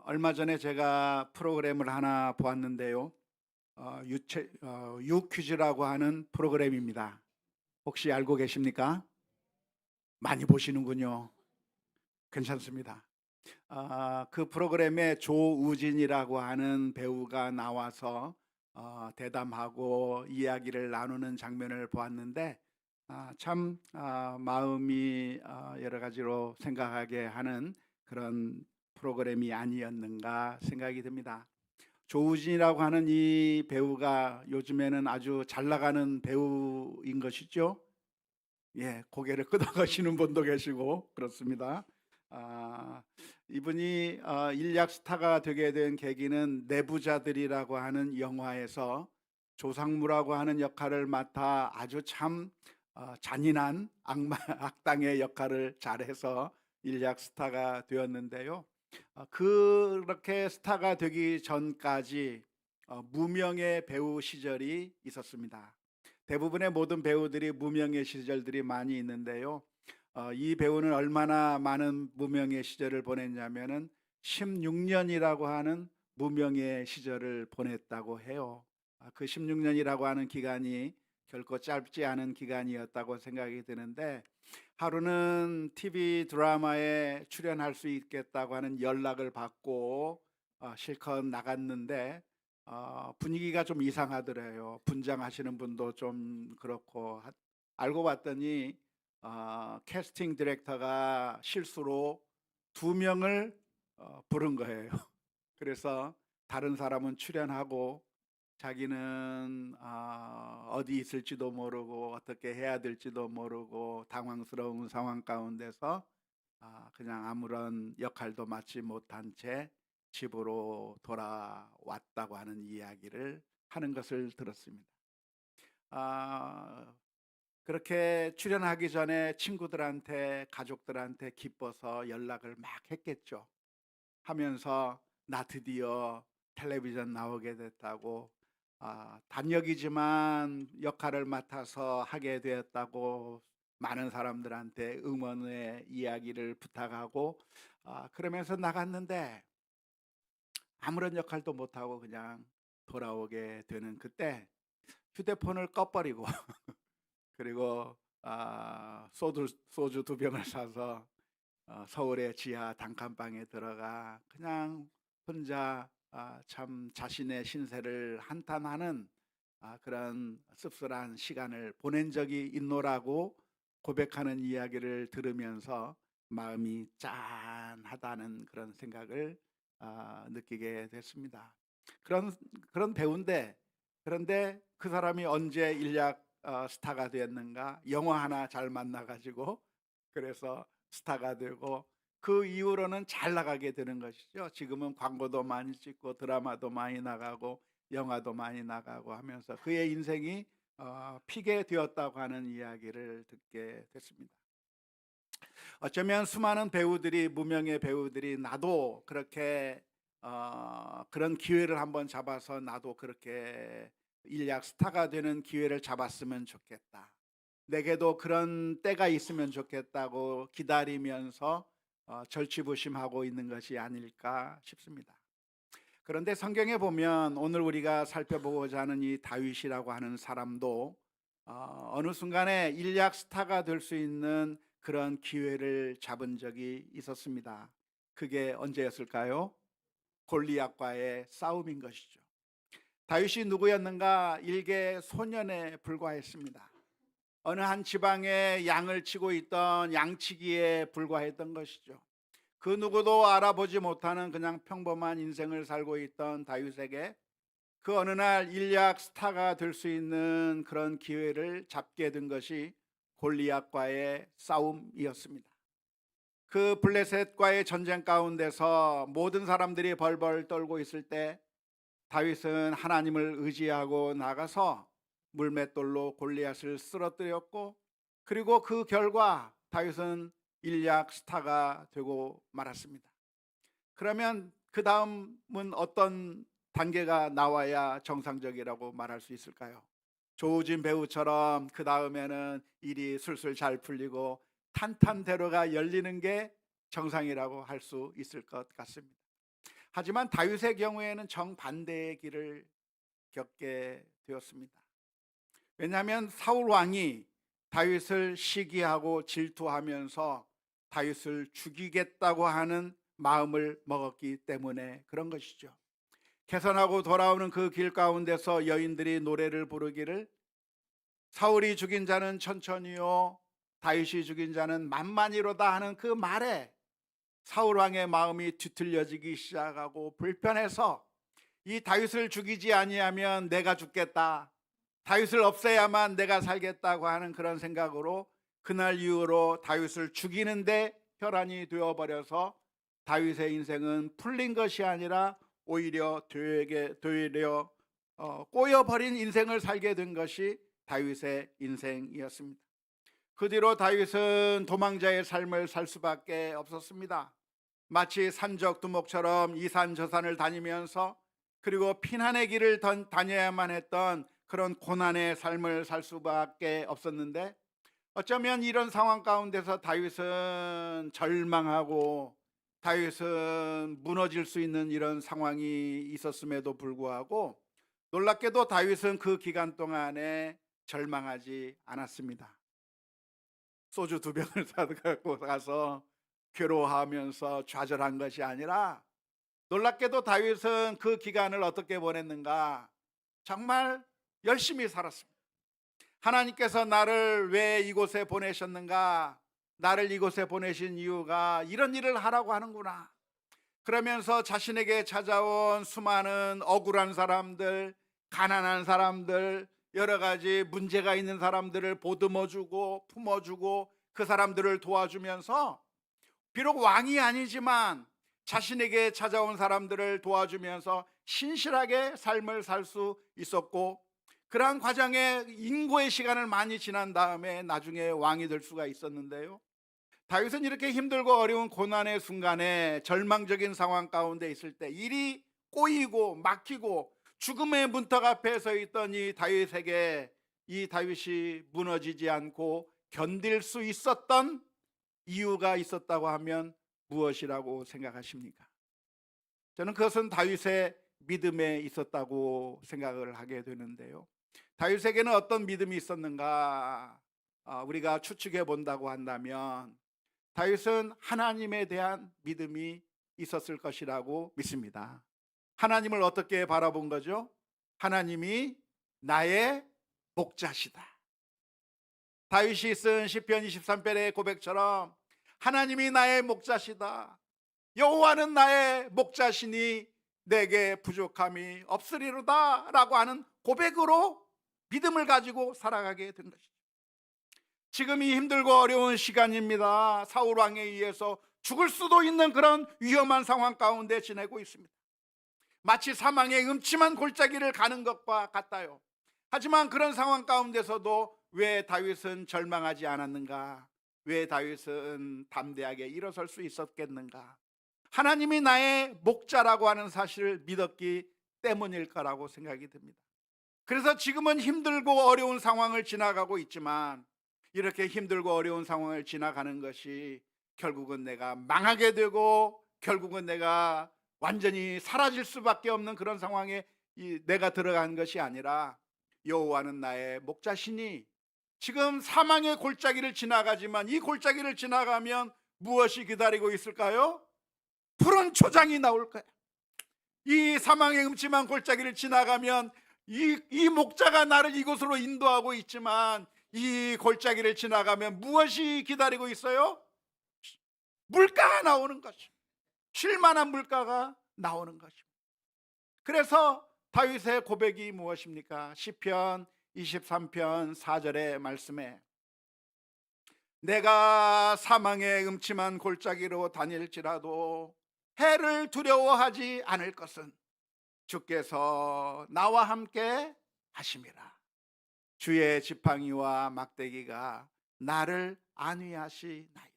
얼마 전에 제가 프로그램을 하나 보았는데요. 유퀴즈라고 하는 프로그램입니다. 혹시 알고 계십니까? 많이 보시는군요. 괜찮습니다. 그 프로그램에 조우진이라고 하는 배우가 나와서 대담하고 이야기를 나누는 장면을 보았는데, 참 마음이 여러 가지로 생각하게 하는 그런 프로그램이 아니었는가 생각이 듭니다. 조우진이라고 하는 이 배우가 요즘에는 아주 잘 나가는 배우인 것이죠. 예, 고개를 끄덕하시는 분도 계시고 그렇습니다. 아, 이분이 일약 스타가 되게 된 계기는 내부자들이라고 하는 영화에서 조상무라고 하는 역할을 맡아 아주 참 잔인한 악마 악당의 역할을 잘해서 일약 스타가 되었는데요. 그렇게 스타가 되기 전까지 무명의 배우 시절이 있었습니다. 대부분의 모든 배우들이 무명의 시절들이 많이 있는데요. 이 배우는 얼마나 많은 무명의 시절을 보냈냐면은 16년이라고 하는 무명의 시절을 보냈다고 해요. 그 16년이라고 하는 기간이 결코 짧지 않은 기간이었다고 생각이 드는데, 하루는 TV 드라마에 출연할 수 있겠다고 하는 연락을 받고 실컷 나갔는데, 분위기가 좀 이상하더래요. 분장하시는 분도 좀 그렇고 알고 봤더니 캐스팅 디렉터가 실수로 두 명을 부른 거예요. 그래서 다른 사람은 출연하고 자기는 어디 있을지도 모르고 어떻게 해야 될지도 모르고 당황스러운 상황 가운데서 그냥 아무런 역할도 맡지 못한 채 집으로 돌아왔다고 하는 이야기를 하는 것을 들었습니다. 아, 그렇게 출연하기 전에 친구들한테 가족들한테 기뻐서 연락을 막 했겠죠. 하면서 나 드디어 텔레비전 나오게 됐다고, 단역이지만 역할을 맡아서 하게 되었다고 많은 사람들한테 응원의 이야기를 부탁하고, 그러면서 나갔는데 아무런 역할도 못하고 그냥 돌아오게 되는 그때 휴대폰을 꺼버리고 그리고 소주 두 병을 사서 서울의 지하 단칸방에 들어가 그냥 혼자 참 자신의 신세를 한탄하는 그런 씁쓸한 시간을 보낸 적이 있노라고 고백하는 이야기를 들으면서 마음이 짠하다는 그런 생각을 느끼게 됐습니다. 그런 그런 배우인데, 그런데 그 사람이 언제 일약 스타가 되었는가? 영화 하나 잘 만나가지고 그래서 스타가 되고 그 이후로는 잘 나가게 되는 것이죠. 지금은 광고도 많이 찍고 드라마도 많이 나가고 영화도 많이 나가고 하면서 그의 인생이 피게 되었다고 하는 이야기를 듣게 됐습니다. 어쩌면 수많은 배우들이, 무명의 배우들이 나도 그렇게 그런 기회를 한번 잡아서 나도 그렇게 일약 스타가 되는 기회를 잡았으면 좋겠다, 내게도 그런 때가 있으면 좋겠다고 기다리면서 절치부심하고 있는 것이 아닐까 싶습니다. 그런데 성경에 보면 오늘 우리가 살펴보고자 하는 이 다윗이라고 하는 사람도 어느 순간에 일약 스타가 될 수 있는 그런 기회를 잡은 적이 있었습니다. 그게 언제였을까요? 골리앗과의 싸움인 것이죠. 다윗이 누구였는가? 일개 소년에 불과했습니다. 어느 한 지방에 양을 치고 있던 양치기에 불과했던 것이죠. 그 누구도 알아보지 못하는 그냥 평범한 인생을 살고 있던 다윗에게 그 어느 날 일약 스타가 될 수 있는 그런 기회를 잡게 된 것이 골리앗과의 싸움이었습니다. 그 블레셋과의 전쟁 가운데서 모든 사람들이 벌벌 떨고 있을 때 다윗은 하나님을 의지하고 나가서 물맷돌로 골리앗을 쓰러뜨렸고, 그리고 그 결과 다윗은 일약 스타가 되고 말았습니다. 그러면 그 다음은 어떤 단계가 나와야 정상적이라고 말할 수 있을까요? 조우진 배우처럼 그 다음에는 일이 술술 잘 풀리고 탄탄대로가 열리는 게 정상이라고 할 수 있을 것 같습니다. 하지만 다윗의 경우에는 정반대의 길을 겪게 되었습니다. 왜냐하면 사울 왕이 다윗을 시기하고 질투하면서 다윗을 죽이겠다고 하는 마음을 먹었기 때문에 그런 것이죠. 개선하고 돌아오는 그 길 가운데서 여인들이 노래를 부르기를 사울이 죽인 자는 천천히요 다윗이 죽인 자는 만만히로다 하는 그 말에 사울 왕의 마음이 뒤틀려지기 시작하고 불편해서 이 다윗을 죽이지 아니하면 내가 죽겠다, 다윗을 없애야만 내가 살겠다고 하는 그런 생각으로 그날 이후로 다윗을 죽이는데 혈안이 되어버려서 다윗의 인생은 풀린 것이 아니라 오히려 꼬여버린 인생을 살게 된 것이 다윗의 인생이었습니다. 그 뒤로 다윗은 도망자의 삶을 살 수밖에 없었습니다. 마치 산적두목처럼 이산저산을 다니면서 그리고 피난의 길을 다녀야만 했던 그런 고난의 삶을 살 수밖에 없었는데, 어쩌면 이런 상황 가운데서 다윗은 절망하고 다윗은 무너질 수 있는 이런 상황이 있었음에도 불구하고 놀랍게도 다윗은 그 기간 동안에 절망하지 않았습니다. 소주 2병을 사갖고 가서 괴로워하면서 좌절한 것이 아니라, 놀랍게도 다윗은 그 기간을 어떻게 보냈는가? 정말 열심히 살았습니다. 하나님께서 나를 왜 이곳에 보내셨는가? 나를 이곳에 보내신 이유가 이런 일을 하라고 하는구나. 그러면서 자신에게 찾아온 수많은 억울한 사람들, 가난한 사람들, 여러 가지 문제가 있는 사람들을 보듬어주고 품어주고 그 사람들을 도와주면서, 비록 왕이 아니지만 자신에게 찾아온 사람들을 도와주면서 신실하게 삶을 살 수 있었고, 그러한 과정에 인고의 시간을 많이 지난 다음에 나중에 왕이 될 수가 있었는데요, 다윗은 이렇게 힘들고 어려운 고난의 순간에 절망적인 상황 가운데 있을 때 일이 꼬이고 막히고 죽음의 문턱 앞에 서 있던 이 다윗에게 이 다윗이 무너지지 않고 견딜 수 있었던 이유가 있었다고 하면 무엇이라고 생각하십니까? 저는 그것은 다윗의 믿음에 있었다고 생각을 하게 되는데요, 다윗에게는 어떤 믿음이 있었는가? 우리가 추측해 본다고 한다면 다윗은 하나님에 대한 믿음이 있었을 것이라고 믿습니다. 하나님을 어떻게 바라본 거죠? 하나님이 나의 목자시다. 다윗이 쓴 시편 23편의 고백처럼 하나님이 나의 목자시다, 여호와는 나의 목자시니 내게 부족함이 없으리로다 라고 하는 고백으로 믿음을 가지고 살아가게 된 것이죠. 지금 이 힘들고 어려운 시간입니다. 사울 왕에 의해서 죽을 수도 있는 그런 위험한 상황 가운데 지내고 있습니다. 마치 사망의 음침한 골짜기를 가는 것과 같아요. 하지만 그런 상황 가운데서도 왜 다윗은 절망하지 않았는가? 왜 다윗은 담대하게 일어설 수 있었겠는가? 하나님이 나의 목자라고 하는 사실을 믿었기 때문일 거라고 생각이 듭니다. 그래서 지금은 힘들고 어려운 상황을 지나가고 있지만, 이렇게 힘들고 어려운 상황을 지나가는 것이 결국은 내가 망하게 되고 결국은 내가 완전히 사라질 수밖에 없는 그런 상황에 내가 들어간 것이 아니라, 여호와는 나의 목자시니, 지금 사망의 골짜기를 지나가지만 이 골짜기를 지나가면 무엇이 기다리고 있을까요? 푸른 초장이 나올 거야. 이 사망의 음침한 골짜기를 지나가면 이 목자가 나를 이곳으로 인도하고 있지만, 이 골짜기를 지나가면 무엇이 기다리고 있어요? 물가가 나오는 것이, 쉴만한 물가가 나오는 것입니다. 그래서 다윗의 고백이 무엇입니까? 시편 23편 4절의 말씀에 내가 사망의 음침한 골짜기로 다닐지라도 해를 두려워하지 않을 것은 주께서 나와 함께 하심이라. 주의 지팡이와 막대기가 나를 안위하시나이다.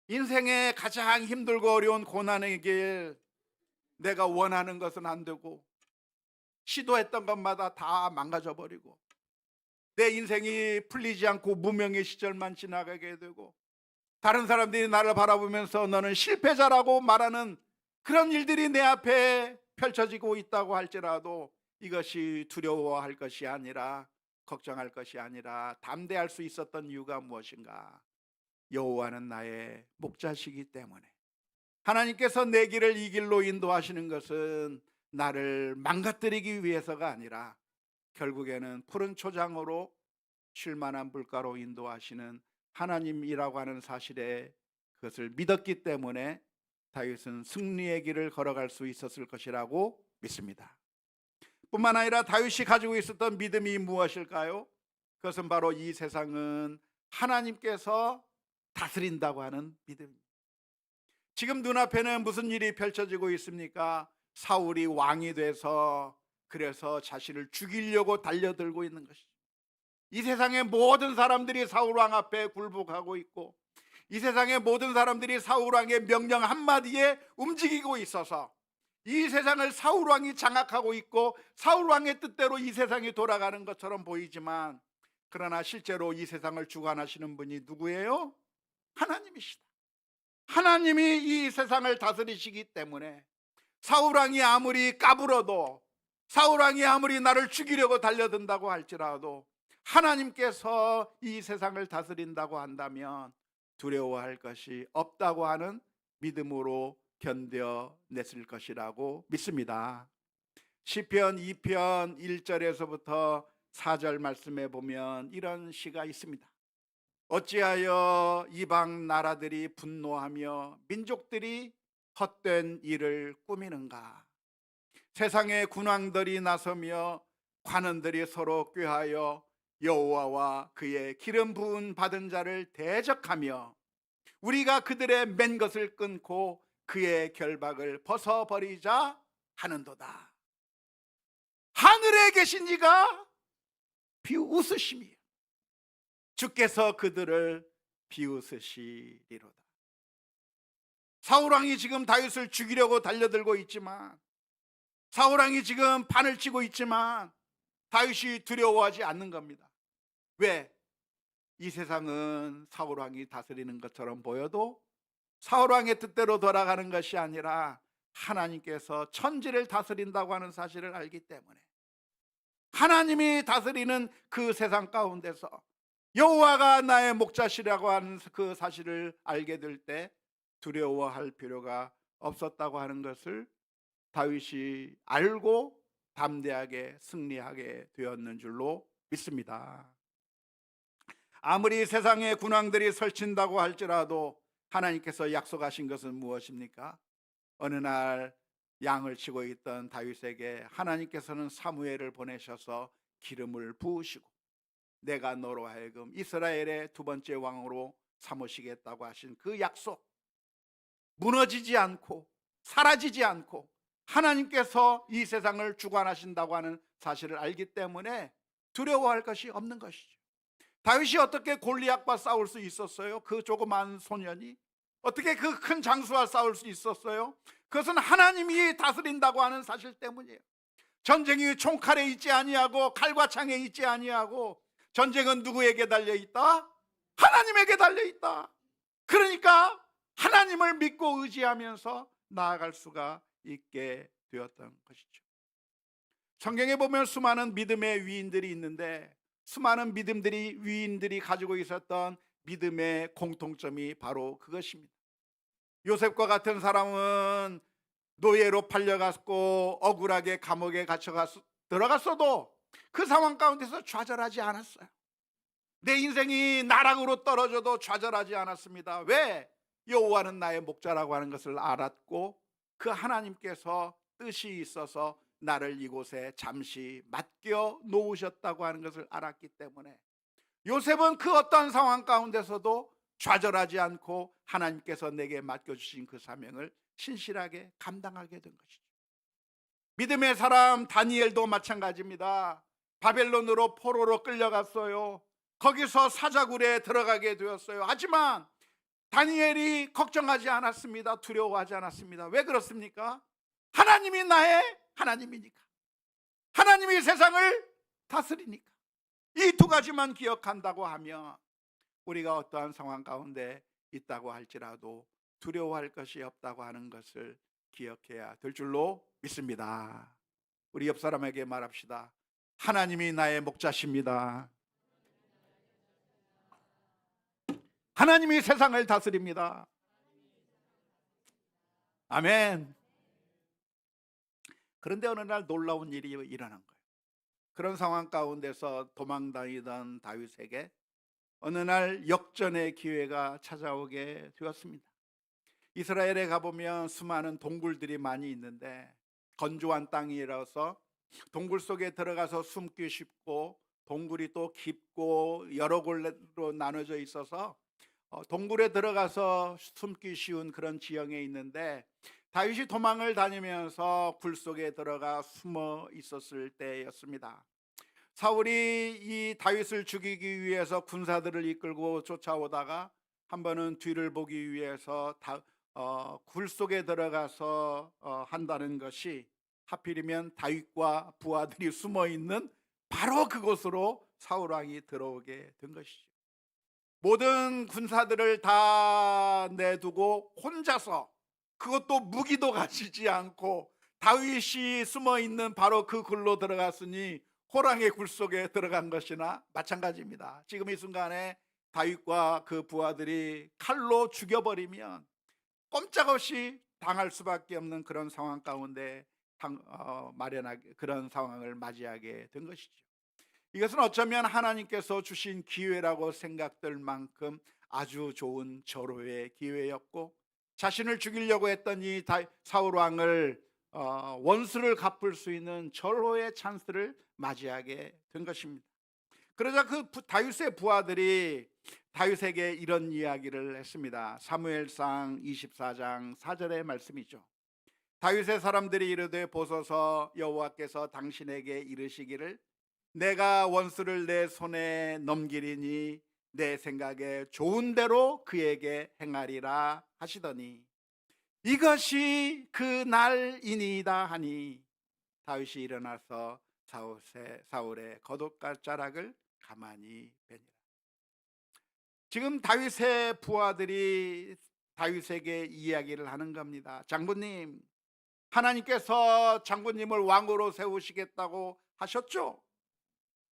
인생의 가장 힘들고 어려운 고난의 길, 내가 원하는 것은 안 되고 시도했던 것마다 다 망가져 버리고 내 인생이 풀리지 않고 무명의 시절만 지나가게 되고 다른 사람들이 나를 바라보면서 너는 실패자라고 말하는 그런 일들이 내 앞에 펼쳐지고 있다고 할지라도 이것이 두려워할 것이 아니라, 걱정할 것이 아니라 담대할 수 있었던 이유가 무엇인가? 여호와는 나의 목자시기 때문에. 하나님께서 내 길을 이 길로 인도하시는 것은 나를 망가뜨리기 위해서가 아니라 결국에는 푸른 초장으로 쉴만한 물가로 인도하시는 하나님이라고 하는 사실에, 그것을 믿었기 때문에 다윗은 승리의 길을 걸어갈 수 있었을 것이라고 믿습니다. 뿐만 아니라 다윗이 가지고 있었던 믿음이 무엇일까요? 그것은 바로 이 세상은 하나님께서 다스린다고 하는 믿음입니다. 지금 눈앞에는 무슨 일이 펼쳐지고 있습니까? 사울이 왕이 돼서 그래서 자신을 죽이려고 달려들고 있는 것이죠. 이 세상의 모든 사람들이 사울 왕 앞에 굴복하고 있고, 이 세상의 모든 사람들이 사울 왕의 명령 한마디에 움직이고 있어서 이 세상을 사울 왕이 장악하고 있고, 사울 왕의 뜻대로 이 세상이 돌아가는 것처럼 보이지만, 그러나 실제로 이 세상을 주관하시는 분이 누구예요? 하나님이시다. 하나님이 이 세상을 다스리시기 때문에 사울 왕이 아무리 까불어도, 사울 왕이 아무리 나를 죽이려고 달려든다고 할지라도 하나님께서 이 세상을 다스린다고 한다면 두려워할 것이 없다고 하는 믿음으로 견뎌냈을 것이라고 믿습니다. 시편 2편 1절에서부터 4절 말씀에 보면 이런 시가 있습니다. 어찌하여 이방 나라들이 분노하며 민족들이 헛된 일을 꾸미는가? 세상의 군왕들이 나서며 관원들이 서로 꾀하여 여호와와 그의 기름 부은 받은 자를 대적하며 우리가 그들의 맨 것을 끊고 그의 결박을 벗어버리자 하는도다. 하늘에 계신 이가 비웃으심이요, 주께서 그들을 비웃으시리로다. 사울왕이 지금 다윗을 죽이려고 달려들고 있지만, 사울왕이 지금 판을 치고 있지만 다윗이 두려워하지 않는 겁니다. 왜? 이 세상은 사울왕이 다스리는 것처럼 보여도 사울왕의 뜻대로 돌아가는 것이 아니라 하나님께서 천지를 다스린다고 하는 사실을 알기 때문에, 하나님이 다스리는 그 세상 가운데서 여호와가 나의 목자시라고 하는 그 사실을 알게 될 때 두려워할 필요가 없었다고 하는 것을 다윗이 알고 담대하게 승리하게 되었는 줄로 믿습니다. 아무리 세상의 군왕들이 설친다고 할지라도 하나님께서 약속하신 것은 무엇입니까? 어느 날 양을 치고 있던 다윗에게 하나님께서는 사무엘을 보내셔서 기름을 부으시고 내가 너로 하여금 이스라엘의 두 번째 왕으로 삼으시겠다고 하신 그 약속, 무너지지 않고 사라지지 않고 하나님께서 이 세상을 주관하신다고 하는 사실을 알기 때문에 두려워할 것이 없는 것이죠. 다윗이 어떻게 골리앗과 싸울 수 있었어요? 그 조그만 소년이 어떻게 그 큰 장수와 싸울 수 있었어요? 그것은 하나님이 다스린다고 하는 사실 때문이에요. 전쟁이 총칼에 있지 아니하고 칼과 창에 있지 아니하고 전쟁은 누구에게 달려있다? 하나님에게 달려있다. 그러니까 하나님을 믿고 의지하면서 나아갈 수가 있게 되었던 것이죠. 성경에 보면 수많은 믿음의 위인들이 있는데, 수많은 위인들이 가지고 있었던 믿음의 공통점이 바로 그것입니다. 요셉과 같은 사람은 노예로 팔려갔고 억울하게 감옥에 들어갔어도 그 상황 가운데서 좌절하지 않았어요. 내 인생이 나락으로 떨어져도 좌절하지 않았습니다. 왜? 여호와는 나의 목자라고 하는 것을 알았고 그 하나님께서 뜻이 있어서 나를 이곳에 잠시 맡겨 놓으셨다고 하는 것을 알았기 때문에 요셉은 그 어떤 상황 가운데서도 좌절하지 않고 하나님께서 내게 맡겨주신 그 사명을 신실하게 감당하게 된 것이죠. 믿음의 사람 다니엘도 마찬가지입니다. 바벨론으로 포로로 끌려갔어요. 거기서 사자굴에 들어가게 되었어요. 하지만 다니엘이 걱정하지 않았습니다. 두려워하지 않았습니다. 왜 그렇습니까? 하나님이 나의 하나님이니까, 하나님이 세상을 다스리니까. 이 두 가지만 기억한다고 하면 우리가 어떠한 상황 가운데 있다고 할지라도 두려워할 것이 없다고 하는 것을 기억해야 될 줄로 믿습니다. 우리 옆 사람에게 말합시다. 하나님이 나의 목자십니다. 하나님이 세상을 다스립니다. 아멘. 그런데 어느 날 놀라운 일이 일어난 거예요. 그런 상황 가운데서 도망다니던 다윗에게 어느 날 역전의 기회가 찾아오게 되었습니다. 이스라엘에 가보면 수많은 동굴들이 많이 있는데 건조한 땅이라서 동굴 속에 들어가서 숨기 쉽고 동굴이 또 깊고 여러 골로 나눠져 있어서 동굴에 들어가서 숨기 쉬운 그런 지형에 있는데 다윗이 도망을 다니면서 굴 속에 들어가 숨어 있었을 때였습니다. 사울이 이 다윗을 죽이기 위해서 군사들을 이끌고 쫓아오다가 한 번은 뒤를 보기 위해서 굴 속에 들어가서 한다는 것이 하필이면 다윗과 부하들이 숨어 있는 바로 그곳으로 사울 왕이 들어오게 된 것이죠. 모든 군사들을 다 내두고 혼자서, 그것도 무기도 가지지 않고 다윗이 숨어 있는 바로 그 굴로 들어갔으니 호랑이 굴 속에 들어간 것이나 마찬가지입니다. 지금 이 순간에 다윗과 그 부하들이 칼로 죽여버리면 꼼짝없이 당할 수밖에 없는 그런 상황 가운데 마련하게, 그런 상황을 맞이하게 된 것이죠. 이것은 어쩌면 하나님께서 주신 기회라고 생각될 만큼 아주 좋은 절호의 기회였고, 자신을 죽이려고 했던 이 사울 왕을 원수를 갚을 수 있는 절호의 찬스를 맞이하게 된 것입니다. 그러자 그 다윗의 부하들이 다윗에게 이런 이야기를 했습니다. 사무엘상 24장 4절의 말씀이죠. 다윗의 사람들이 이르되 보소서, 여호와께서 당신에게 이르시기를 내가 원수를 내 손에 넘기리니 내 생각에 좋은 대로 그에게 행하리라 하시더니 이것이 그 날이니이다 하니 다윗이 일어나서 사울의 겉옷가자락을 가만히 베니라. 지금 다윗의 부하들이 다윗에게 이야기를 하는 겁니다. 장군님, 하나님께서 장군님을 왕으로 세우시겠다고 하셨죠?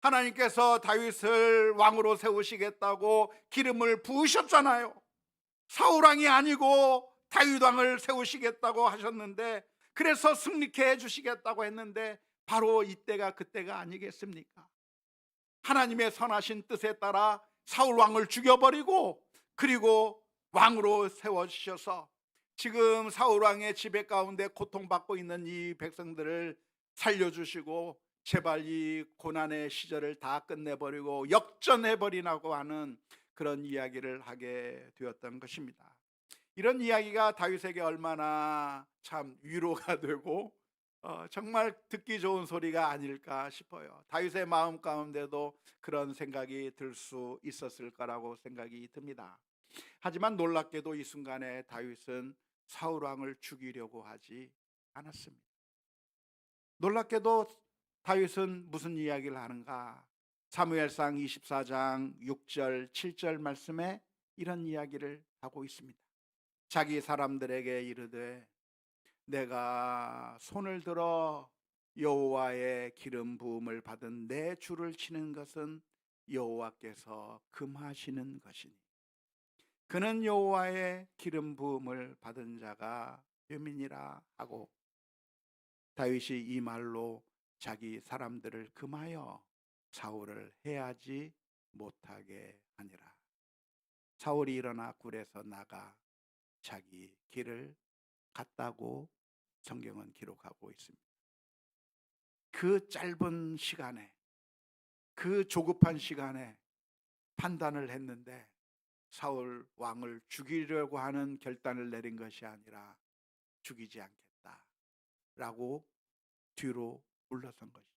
하나님께서 다윗을 왕으로 세우시겠다고 기름을 부으셨잖아요. 사울 왕이 아니고 다윗 왕을 세우시겠다고 하셨는데, 그래서 승리케 해주시겠다고 했는데 바로 이때가 그때가 아니겠습니까? 하나님의 선하신 뜻에 따라 사울 왕을 죽여버리고 그리고 왕으로 세워주셔서 지금 사울 왕의 지배 가운데 고통받고 있는 이 백성들을 살려주시고 제발 이 고난의 시절을 다 끝내버리고 역전해버리라고 하는 그런 이야기를 하게 되었던 것입니다. 이런 이야기가 다윗에게 얼마나 참 위로가 되고 정말 듣기 좋은 소리가 아닐까 싶어요. 다윗의 마음 가운데도 그런 생각이 들 수 있었을 거라고 생각이 듭니다. 하지만 놀랍게도 이 순간에 다윗은 사울 왕을 죽이려고 하지 않았습니다. 놀랍게도 다윗은 무슨 이야기를 하는가? 사무엘상 24장 6절 7절 말씀에 이런 이야기를 하고 있습니다. 자기 사람들에게 이르되 내가 손을 들어 여호와의 기름 부음을 받은 내 줄을 치는 것은 여호와께서 금하시는 것이니 그는 여호와의 기름 부음을 받은 자가 됨이니라 하고, 다윗이 이 말로 자기 사람들을 금하여 사울을 해하지 못하게 하니라. 사울이 일어나 굴에서 나가 자기 길을 갔다고 성경은 기록하고 있습니다. 그 짧은 시간에, 그 조급한 시간에 판단을 했는데 사울 왕을 죽이려고 하는 결단을 내린 것이 아니라 죽이지 않겠다라고 뒤로 물러선 것이죠.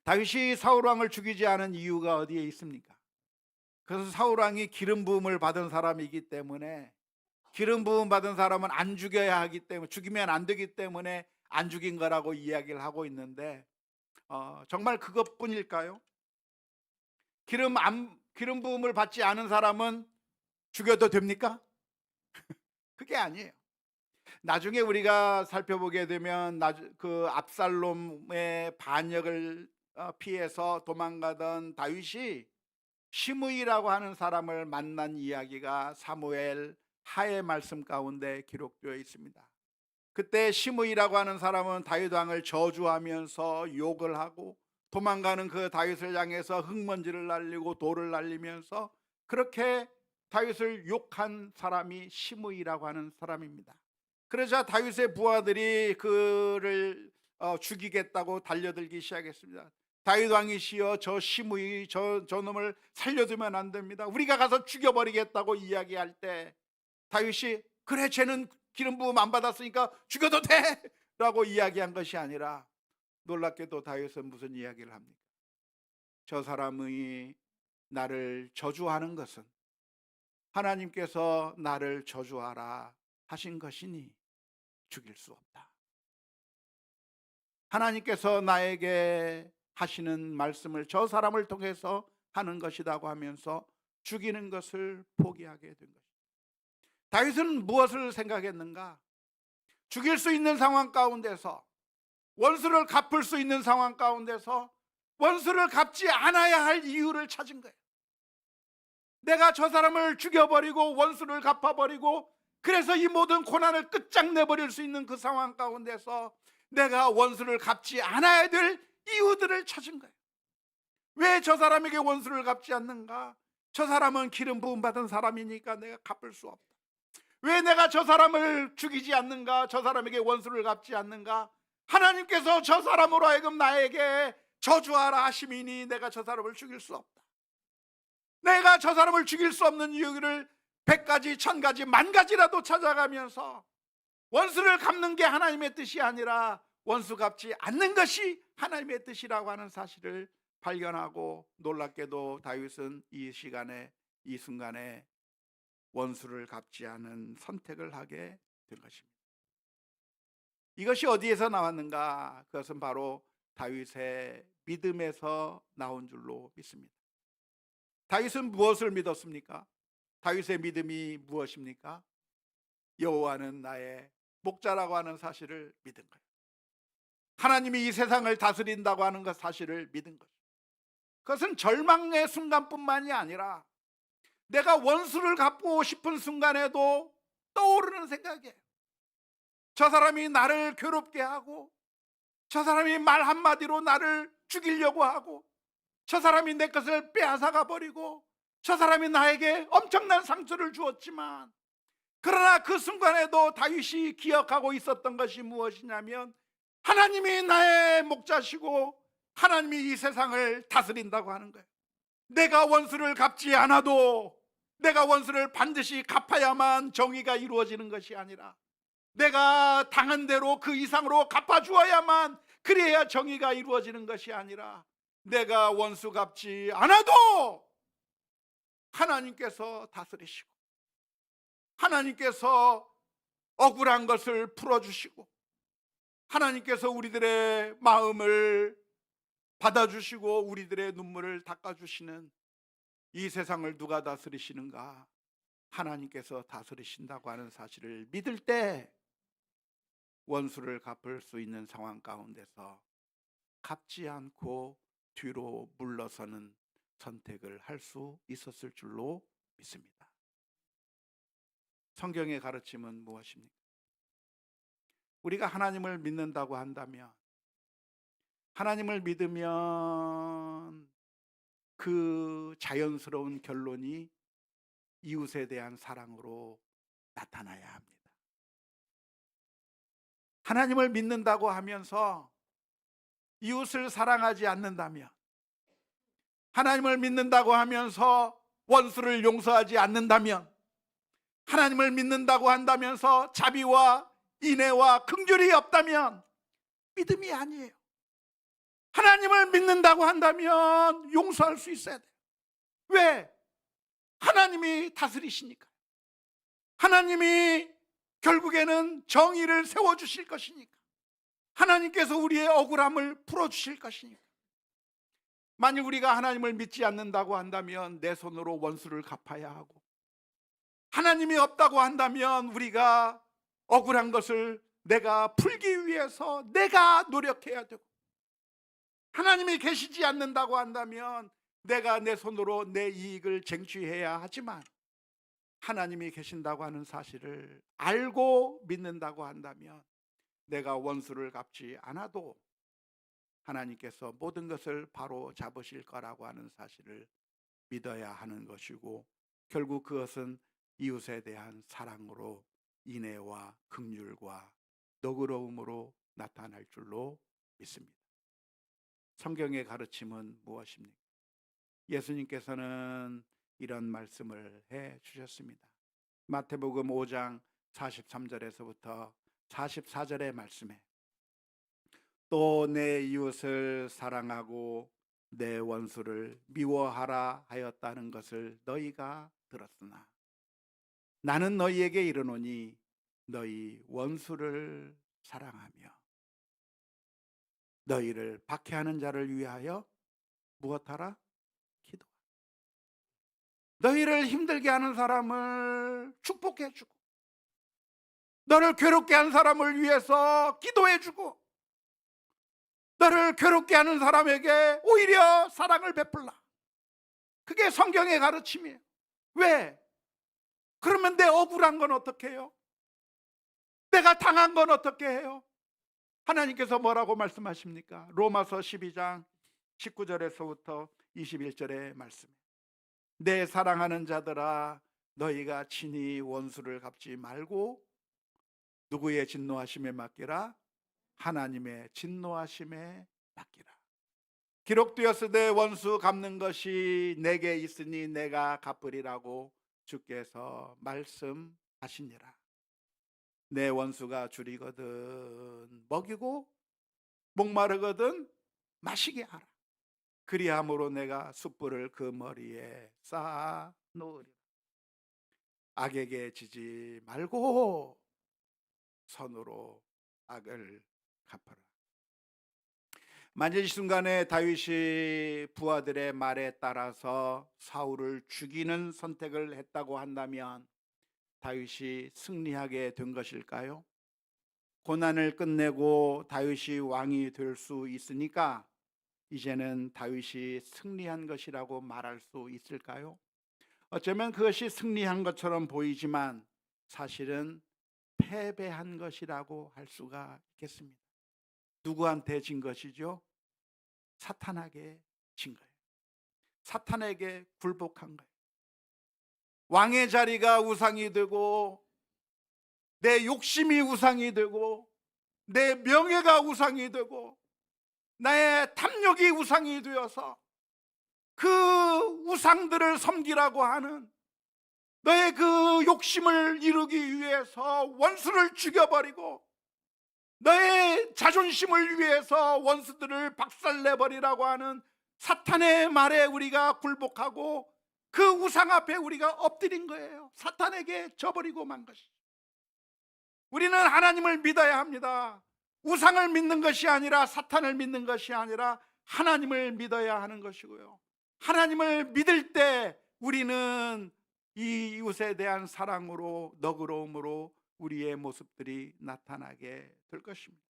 다윗이 사울 왕을 죽이지 않은 이유가 어디에 있습니까? 그래서 사울 왕이 기름 부음을 받은 사람이기 때문에, 기름 부음 받은 사람은 안 죽여야 하기 때문에, 죽이면 안 되기 때문에 안 죽인 거라고 이야기를 하고 있는데 정말 그것뿐일까요? 기름 부음을 받지 않은 사람은 죽여도 됩니까? 그게 아니에요. 나중에 우리가 살펴보게 되면 그 압살롬의 반역을 피해서 도망가던 다윗이 시므이라고 하는 사람을 만난 이야기가 사무엘 하의 말씀 가운데 기록되어 있습니다. 그때 시므이라고 하는 사람은 다윗 왕을 저주하면서 욕을 하고 도망가는 그 다윗을 향해서 흙먼지를 날리고 돌을 날리면서 그렇게 다윗을 욕한 사람이 시므이라고 하는 사람입니다. 그러자 다윗의 부하들이 그를 죽이겠다고 달려들기 시작했습니다. 다윗 왕이시여, 저 시므이 저 놈을 살려두면 안 됩니다. 우리가 가서 죽여버리겠다고 이야기할 때 다윗이 그래, 쟤는 기름 부음 안 받았으니까 죽여도 돼 라고 이야기한 것이 아니라, 놀랍게도 다윗은 무슨 이야기를 합니까? 저 사람이 나를 저주하는 것은 하나님께서 나를 저주하라 하신 것이니 죽일 수 없다. 하나님께서 나에게 하시는 말씀을 저 사람을 통해서 하는 것이라고 하면서 죽이는 것을 포기하게 된 것입니다. 다윗은 무엇을 생각했는가? 죽일 수 있는 상황 가운데서, 원수를 갚을 수 있는 상황 가운데서 원수를 갚지 않아야 할 이유를 찾은 거예요. 내가 저 사람을 죽여버리고 원수를 갚아버리고 그래서 이 모든 고난을 끝장내버릴 수 있는 그 상황 가운데서 내가 원수를 갚지 않아야 될 이유들을 찾은 거예요. 왜 저 사람에게 원수를 갚지 않는가? 저 사람은 기름 부음 받은 사람이니까 내가 갚을 수 없다. 왜 내가 저 사람을 죽이지 않는가? 저 사람에게 원수를 갚지 않는가? 하나님께서 저 사람으로 하여금 나에게 저주하라 하심이니 내가 저 사람을 죽일 수 없다. 내가 저 사람을 죽일 수 없는 이유를 100가지, 1000가지, 10,000가지라도 찾아가면서 원수를 갚는 게 하나님의 뜻이 아니라 원수 갚지 않는 것이 하나님의 뜻이라고 하는 사실을 발견하고, 놀랍게도 다윗은 이 시간에, 이 순간에 원수를 갚지 않은 선택을 하게 된 것입니다. 이것이 어디에서 나왔는가? 그것은 바로 다윗의 믿음에서 나온 줄로 믿습니다. 다윗은 무엇을 믿었습니까? 다윗의 믿음이 무엇입니까? 여호와는 나의 목자라고 하는 사실을 믿은 거예요. 하나님이 이 세상을 다스린다고 하는 것 사실을 믿은 거예요. 그것은 절망의 순간뿐만이 아니라 내가 원수를 갚고 싶은 순간에도 떠오르는 생각이에요. 저 사람이 나를 괴롭게 하고, 저 사람이 말 한마디로 나를 죽이려고 하고, 저 사람이 내 것을 빼앗아가 버리고, 저 사람이 나에게 엄청난 상처를 주었지만, 그러나 그 순간에도 다윗이 기억하고 있었던 것이 무엇이냐면 하나님이 나의 목자시고 하나님이 이 세상을 다스린다고 하는 거예요. 내가 원수를 갚지 않아도, 내가 원수를 반드시 갚아야만 정의가 이루어지는 것이 아니라 내가 당한 대로 그 이상으로 갚아주어야만, 그래야 정의가 이루어지는 것이 아니라 내가 원수 갚지 않아도 하나님께서 다스리시고 하나님께서 억울한 것을 풀어주시고 하나님께서 우리들의 마음을 받아주시고 우리들의 눈물을 닦아주시는 이 세상을 누가 다스리시는가? 하나님께서 다스리신다고 하는 사실을 믿을 때 원수를 갚을 수 있는 상황 가운데서 갚지 않고 뒤로 물러서는 선택을 할 수 있었을 줄로 믿습니다. 성경의 가르침은 무엇입니까? 우리가 하나님을 믿는다고 한다면, 하나님을 믿으면 그 자연스러운 결론이 이웃에 대한 사랑으로 나타나야 합니다. 하나님을 믿는다고 하면서 이웃을 사랑하지 않는다면, 하나님을 믿는다고 하면서 원수를 용서하지 않는다면, 하나님을 믿는다고 한다면서 자비와 인애와 긍휼이 없다면 믿음이 아니에요. 하나님을 믿는다고 한다면 용서할 수 있어야 돼요. 왜? 하나님이 다스리시니까. 하나님이 결국에는 정의를 세워주실 것이니까. 하나님께서 우리의 억울함을 풀어주실 것이니까. 만일 우리가 하나님을 믿지 않는다고 한다면 내 손으로 원수를 갚아야 하고, 하나님이 없다고 한다면 우리가 억울한 것을 내가 풀기 위해서 내가 노력해야 되고, 하나님이 계시지 않는다고 한다면 내가 내 손으로 내 이익을 쟁취해야 하지만, 하나님이 계신다고 하는 사실을 알고 믿는다고 한다면 내가 원수를 갚지 않아도 하나님께서 모든 것을 바로 잡으실 거라고 하는 사실을 믿어야 하는 것이고, 결국 그것은 이웃에 대한 사랑으로 인애와 긍휼과 너그러움으로 나타날 줄로 믿습니다. 성경의 가르침은 무엇입니까? 예수님께서는 이런 말씀을 해 주셨습니다. 마태복음 5장 43절에서부터 44절의 말씀에, 또 내 이웃을 사랑하고 내 원수를 미워하라 하였다는 것을 너희가 들었으나 나는 너희에게 이르노니 너희 원수를 사랑하며 너희를 박해하는 자를 위하여 무엇하라? 기도. 너희를 힘들게 하는 사람을 축복해 주고, 너를 괴롭게 하는 사람을 위해서 기도해 주고, 너를 괴롭게 하는 사람에게 오히려 사랑을 베풀라. 그게 성경의 가르침이에요. 왜? 그러면 내 억울한 건 어떻게 해요? 내가 당한 건 어떻게 해요? 하나님께서 뭐라고 말씀하십니까? 로마서 12장 19절에서부터 21절의 말씀. 내 사랑하는 자들아, 너희가 친히 원수를 갚지 말고 누구의 진노하심에 맡기라? 하나님의 진노하심에 맡기라. 기록되었으되 원수 갚는 것이 내게 있으니 내가 갚으리라고 주께서 말씀하시니라. 내 원수가 줄이거든 먹이고 목마르거든 마시게 하라. 그리함으로 내가 숯불을 그 머리에 쌓아 놓으리라. 악에게 지지 말고 선으로 악을 갚아라. 만일 이 순간에 다윗이 부하들의 말에 따라서 사울을 죽이는 선택을 했다고 한다면 다윗이 승리하게 된 것일까요? 고난을 끝내고 다윗이 왕이 될 수 있으니까 이제는 다윗이 승리한 것이라고 말할 수 있을까요? 어쩌면 그것이 승리한 것처럼 보이지만 사실은 패배한 것이라고 할 수가 있겠습니다. 누구한테 진 것이죠? 사탄에게 진 거예요. 사탄에게 굴복한 거예요. 왕의 자리가 우상이 되고, 내 욕심이 우상이 되고, 내 명예가 우상이 되고, 나의 탐욕이 우상이 되어서 그 우상들을 섬기라고 하는 너의 그 욕심을 이루기 위해서 원수를 죽여버리고, 너의 자존심을 위해서 원수들을 박살내버리라고 하는 사탄의 말에 우리가 굴복하고 그 우상 앞에 우리가 엎드린 거예요. 사탄에게 져버리고 만 것이죠. 우리는 하나님을 믿어야 합니다. 우상을 믿는 것이 아니라, 사탄을 믿는 것이 아니라 하나님을 믿어야 하는 것이고요. 하나님을 믿을 때 우리는 이 이웃에 대한 사랑으로, 너그러움으로 우리의 모습들이 나타나게 될 것입니다.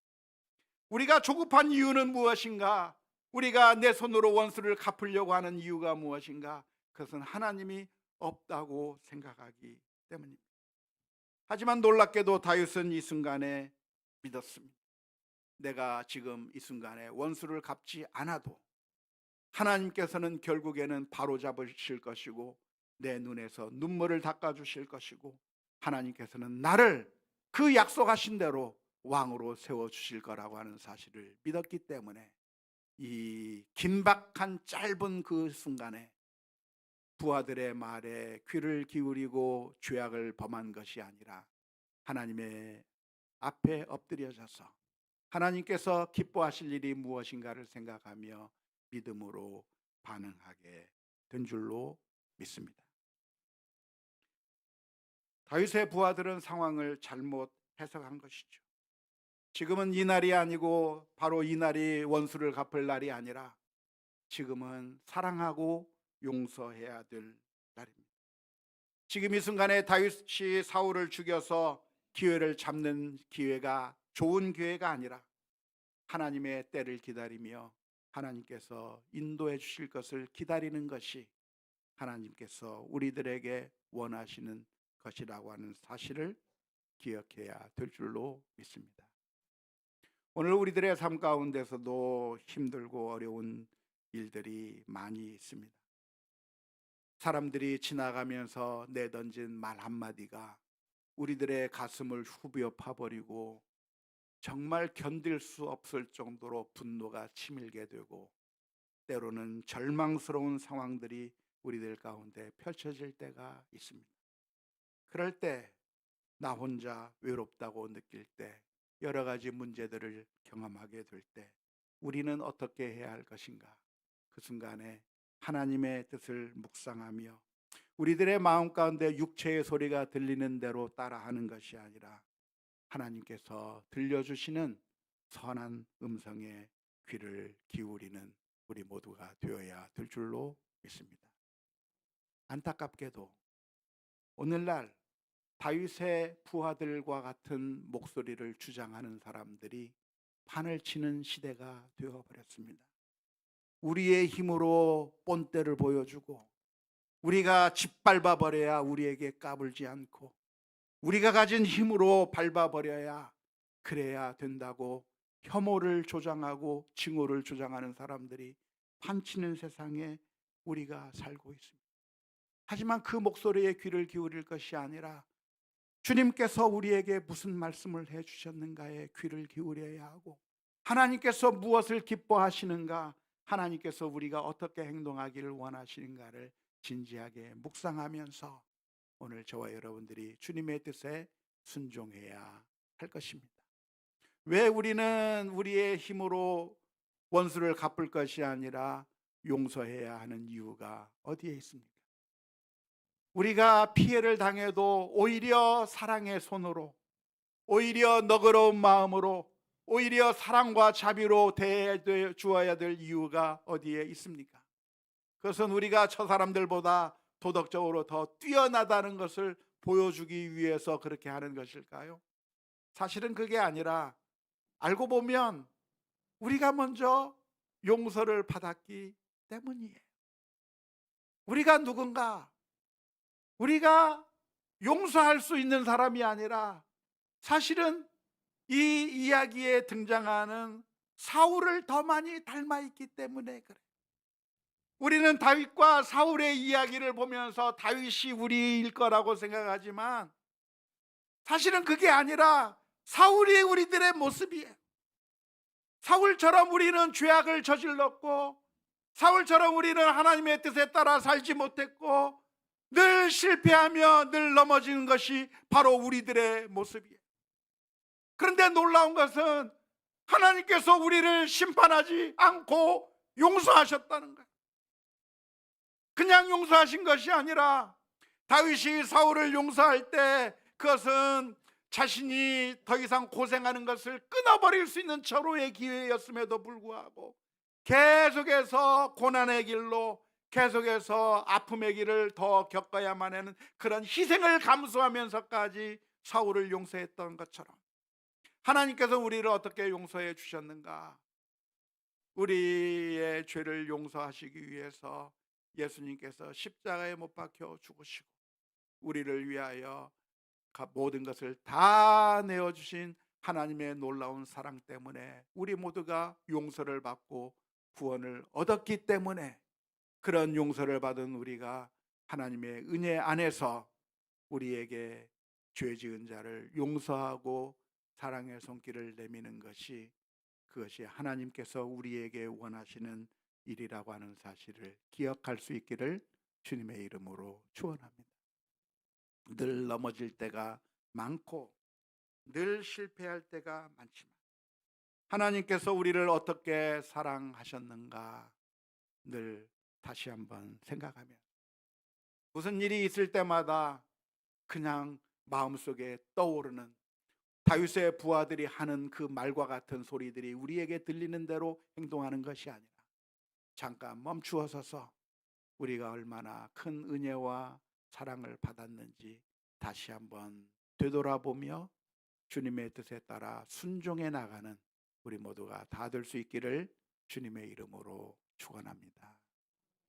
우리가 조급한 이유는 무엇인가? 우리가 내 손으로 원수를 갚으려고 하는 이유가 무엇인가? 그것은 하나님이 없다고 생각하기 때문입니다. 하지만 놀랍게도 다윗은 이 순간에 믿었습니다. 내가 지금 이 순간에 원수를 갚지 않아도 하나님께서는 결국에는 바로잡으실 것이고, 내 눈에서 눈물을 닦아주실 것이고, 하나님께서는 나를 그 약속하신 대로 왕으로 세워주실 거라고 하는 사실을 믿었기 때문에 이 긴박한 짧은 그 순간에 부하들의 말에 귀를 기울이고 죄악을 범한 것이 아니라 하나님의 앞에 엎드려져서 하나님께서 기뻐하실 일이 무엇인가를 생각하며 믿음으로 반응하게 된 줄로 믿습니다. 다윗의 부하들은 상황을 잘못 해석한 것이죠. 지금은 이 날이 아니고 바로 이 날이 원수를 갚을 날이 아니라 지금은 사랑하고 용서해야 될 날입니다. 지금 이 순간에 다윗이 사울을 죽여서 기회를 잡는 기회가 좋은 기회가 아니라 하나님의 때를 기다리며 하나님께서 인도해 주실 것을 기다리는 것이 하나님께서 우리들에게 원하시는 것이라고 하는 사실을 기억해야 될 줄로 믿습니다. 오늘 우리들의 삶 가운데서도 힘들고 어려운 일들이 많이 있습니다. 사람들이 지나가면서 내던진 말 한마디가 우리들의 가슴을 후벼 파버리고 정말 견딜 수 없을 정도로 분노가 치밀게 되고 때로는 절망스러운 상황들이 우리들 가운데 펼쳐질 때가 있습니다. 그럴 때 나 혼자 외롭다고 느낄 때, 여러 가지 문제들을 경험하게 될 때 우리는 어떻게 해야 할 것인가? 그 순간에 하나님의 뜻을 묵상하며 우리들의 마음 가운데 육체의 소리가 들리는 대로 따라하는 것이 아니라 하나님께서 들려주시는 선한 음성에 귀를 기울이는 우리 모두가 되어야 될 줄로 믿습니다. 안타깝게도 오늘날 다윗의 부하들과 같은 목소리를 주장하는 사람들이 판을 치는 시대가 되어버렸습니다. 우리의 힘으로 본때를 보여주고 우리가 짓밟아 버려야 우리에게 까불지 않고 우리가 가진 힘으로 밟아버려야 그래야 된다고 혐오를 조장하고 증오를 조장하는 사람들이 판치는 세상에 우리가 살고 있습니다. 하지만 그 목소리에 귀를 기울일 것이 아니라 주님께서 우리에게 무슨 말씀을 해주셨는가에 귀를 기울여야 하고 하나님께서 무엇을 기뻐하시는가, 하나님께서 우리가 어떻게 행동하기를 원하시는가를 진지하게 묵상하면서 오늘 저와 여러분들이 주님의 뜻에 순종해야 할 것입니다. 왜 우리는 우리의 힘으로 원수를 갚을 것이 아니라 용서해야 하는 이유가 어디에 있습니까? 우리가 피해를 당해도 오히려 사랑의 손으로, 오히려 너그러운 마음으로, 오히려 사랑과 자비로 대해 주어야 될 이유가 어디에 있습니까? 그것은 우리가 저 사람들보다 도덕적으로 더 뛰어나다는 것을 보여주기 위해서 그렇게 하는 것일까요? 사실은 그게 아니라 알고 보면 우리가 먼저 용서를 받았기 때문이에요. 우리가 누군가, 우리가 용서할 수 있는 사람이 아니라 사실은 이 이야기에 등장하는 사울을 더 많이 닮아 있기 때문에 그래요. 우리는 다윗과 사울의 이야기를 보면서 다윗이 우리일 거라고 생각하지만 사실은 그게 아니라 사울이 우리들의 모습이에요. 사울처럼 우리는 죄악을 저질렀고 사울처럼 우리는 하나님의 뜻에 따라 살지 못했고 늘 실패하며 늘 넘어지는 것이 바로 우리들의 모습이에요. 그런데 놀라운 것은 하나님께서 우리를 심판하지 않고 용서하셨다는 거예요. 그냥 용서하신 것이 아니라 다윗이 사울을 용서할 때 그것은 자신이 더 이상 고생하는 것을 끊어버릴 수 있는 절호의 기회였음에도 불구하고 계속해서 고난의 길로, 계속해서 아픔의 길을 더 겪어야만 하는 그런 희생을 감수하면서까지 사울을 용서했던 것처럼 하나님께서 우리를 어떻게 용서해 주셨는가? 우리의 죄를 용서하시기 위해서 예수님께서 십자가에 못 박혀 죽으시고 우리를 위하여 모든 것을 다 내어주신 하나님의 놀라운 사랑 때문에 우리 모두가 용서를 받고 구원을 얻었기 때문에 그런 용서를 받은 우리가 하나님의 은혜 안에서 우리에게 죄 지은 자를 용서하고 사랑의 손길을 내미는 것이, 그것이 하나님께서 우리에게 원하시는 일이라고 하는 사실을 기억할 수 있기를 주님의 이름으로 축원합니다. 늘 넘어질 때가 많고 늘 실패할 때가 많지만 하나님께서 우리를 어떻게 사랑하셨는가 늘 다시 한번 생각하며 무슨 일이 있을 때마다 그냥 마음속에 떠오르는 다윗의 부하들이 하는 그 말과 같은 소리들이 우리에게 들리는 대로 행동하는 것이 아니라 잠깐 멈추어 서서 우리가 얼마나 큰 은혜와 사랑을 받았는지 다시 한번 되돌아보며 주님의 뜻에 따라 순종해 나가는 우리 모두가 다 될 수 있기를 주님의 이름으로 축원합니다.